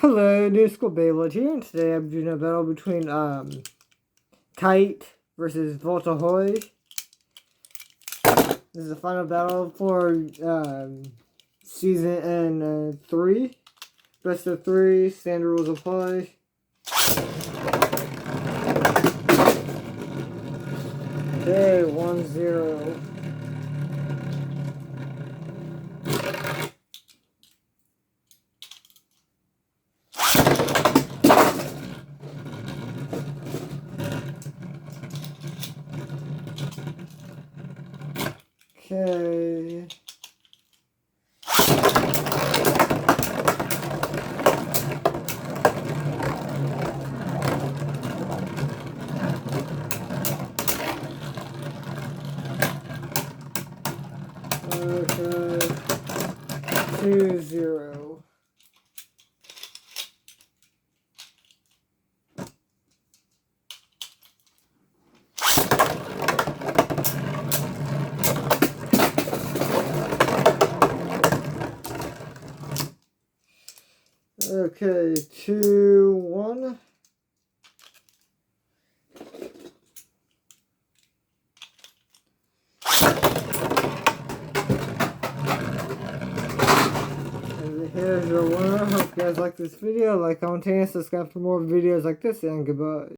Hello, New School Beyblade here, and today I'm doing a battle between Kite versus Valt. This is the final battle for season 3. Best of 3, standard rules apply. Okay, 1-0. Okay. Okay. 2-0. Okay, 2-1. And here's your winner. Hope you guys like this video. Like, comment, and subscribe for more videos like this, and goodbye.